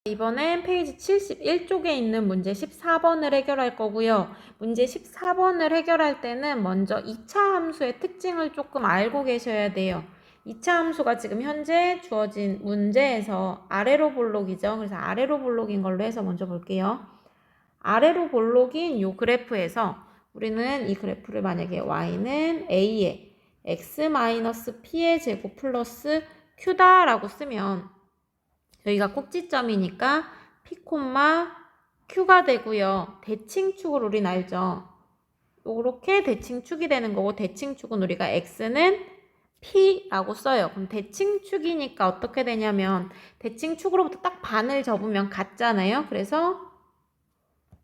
이번엔 페이지 71쪽에 있는 문제 14번을 해결할 거고요. 문제 14번을 해결할 때는 먼저 2차 함수의 특징을 조금 알고 계셔야 돼요. 2차 함수가 지금 현재 주어진 문제에서 아래로 볼록이죠. 그래서 아래로 볼록인 걸로 해서 먼저 볼게요. 아래로 볼록인 이 그래프에서 우리는 이 그래프를 만약에 y는 a의 x-p의 제곱 플러스 q다라고 쓰면 여기가 꼭지점이니까 p, q가 되고요. 대칭축을 우린 알죠. 이렇게 대칭축이 되는 거고 대칭축은 우리가 x는 p라고 써요. 그럼 대칭축이니까 어떻게 되냐면 대칭축으로부터 딱 반을 접으면 같잖아요. 그래서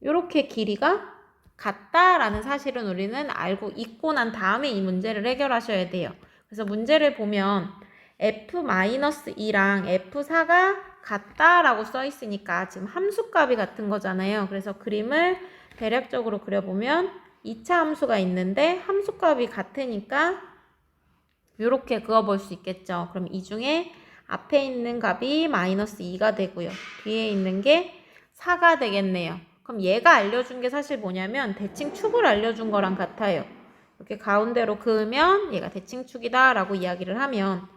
이렇게 길이가 같다라는 사실은 우리는 알고 있고 난 다음에 이 문제를 해결하셔야 돼요. 그래서 문제를 보면 f-2랑 f4가 같다라고 써 있으니까 지금 함수값이 같은 거잖아요. 그래서 그림을 대략적으로 그려보면 2차 함수가 있는데 함수값이 같으니까 이렇게 그어볼 수 있겠죠. 그럼 이 중에 앞에 있는 값이 -2가 되고요. 뒤에 있는 게 4가 되겠네요. 그럼 얘가 알려준 게 사실 뭐냐면 대칭축을 알려준 거랑 같아요. 이렇게 가운데로 그으면 얘가 대칭축이다 라고 이야기를 하면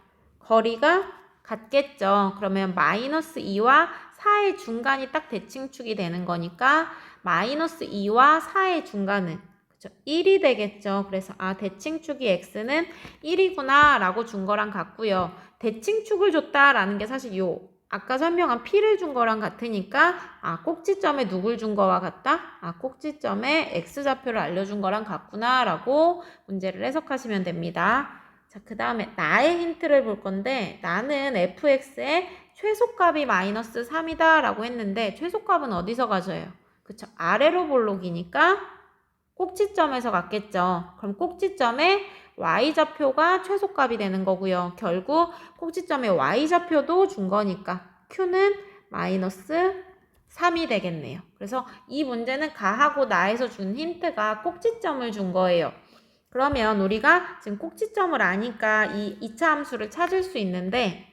거리가 같겠죠. 그러면 -2와 4의 중간이 딱 대칭축이 되는 거니까 -2와 4의 중간은 1이 되겠죠. 그래서 대칭축이 x는 1이구나 라고 준 거랑 같고요. 대칭축을 줬다라는 게 사실 아까 설명한 p를 준 거랑 같으니까 꼭지점에 누굴 준 거와 같다? 꼭지점에 x좌표를 알려준 거랑 같구나 라고 문제를 해석하시면 됩니다. 자, 그 다음에 나의 힌트를 볼 건데 나는 fx의 최소값이 -3이다 라고 했는데 최소값은 어디서 가져요? 그쵸? 아래로 볼록이니까 꼭지점에서 갔겠죠. 그럼 꼭지점에 y좌표가 최소값이 되는 거고요. 결국 꼭지점에 y좌표도 준 거니까 q는 -3이 되겠네요. 그래서 이 문제는 가하고 나에서 준 힌트가 꼭지점을 준 거예요. 그러면 우리가 지금 꼭지점을 아니까 이 2차 함수를 찾을 수 있는데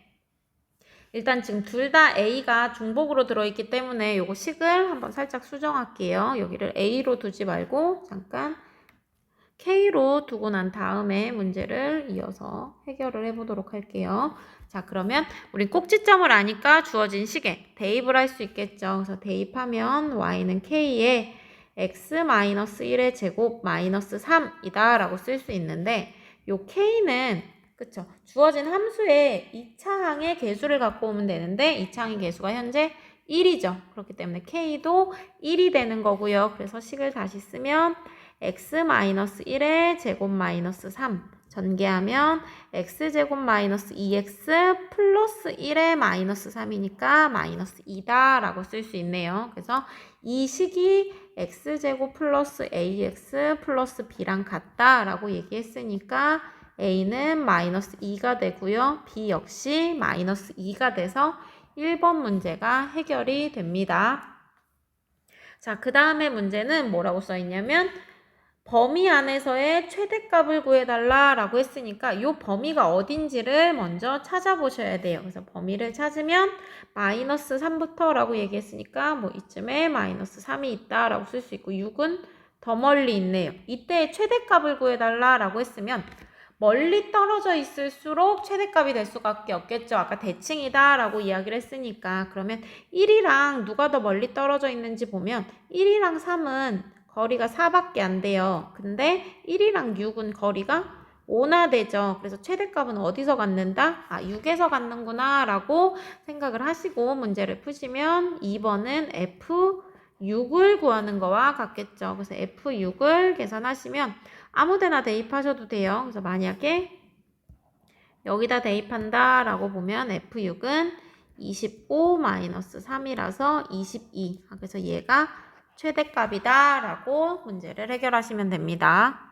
일단 지금 둘 다 a가 중복으로 들어있기 때문에 요거 식을 한번 살짝 수정할게요. 여기를 a로 두지 말고 잠깐 k로 두고 난 다음에 문제를 이어서 해결을 해보도록 할게요. 자, 그러면 우리 꼭지점을 아니까 주어진 식에 대입을 할 수 있겠죠. 그래서 대입하면 y는 k에 x-1의 제곱 -3이다 라고 쓸 수 있는데 요 k는 그쵸? 주어진 함수의 2차항의 개수를 갖고 오면 되는데 2차항의 개수가 현재 1이죠. 그렇기 때문에 k도 1이 되는 거고요. 그래서 식을 다시 쓰면 x-1의 제곱 -3 전개하면 x제곱 -2x 플러스 1의 -3이니까 -2다 라고 쓸 수 있네요. 그래서 이 식이 x제곱 플러스 ax 플러스 b랑 같다 라고 얘기했으니까 a는 -2가 되고요. b 역시 -2가 돼서 1번 문제가 해결이 됩니다. 자, 그 다음에 문제는 뭐라고 써있냐면 범위 안에서의 최대값을 구해달라 라고 했으니까 이 범위가 어딘지를 먼저 찾아보셔야 돼요. 그래서 범위를 찾으면 -3부터 라고 얘기했으니까 뭐 이쯤에 -3이 있다 라고 쓸 수 있고 6은 더 멀리 있네요. 이때 최대값을 구해달라 라고 했으면 멀리 떨어져 있을수록 최대값이 될 수밖에 없겠죠. 아까 대칭이다 라고 이야기를 했으니까 그러면 1이랑 누가 더 멀리 떨어져 있는지 보면 1이랑 3은 거리가 4밖에 안 돼요. 근데 1이랑 6은 거리가 5나 되죠. 그래서 최대값은 어디서 갖는다? 6에서 갖는구나 라고 생각을 하시고 문제를 푸시면 2번은 F6을 구하는 거와 같겠죠. 그래서 F6을 계산하시면 아무데나 대입하셔도 돼요. 그래서 만약에 여기다 대입한다 라고 보면 F6은 25-3이라서 22. 그래서 얘가 최대값이다 라고 문제를 해결하시면 됩니다.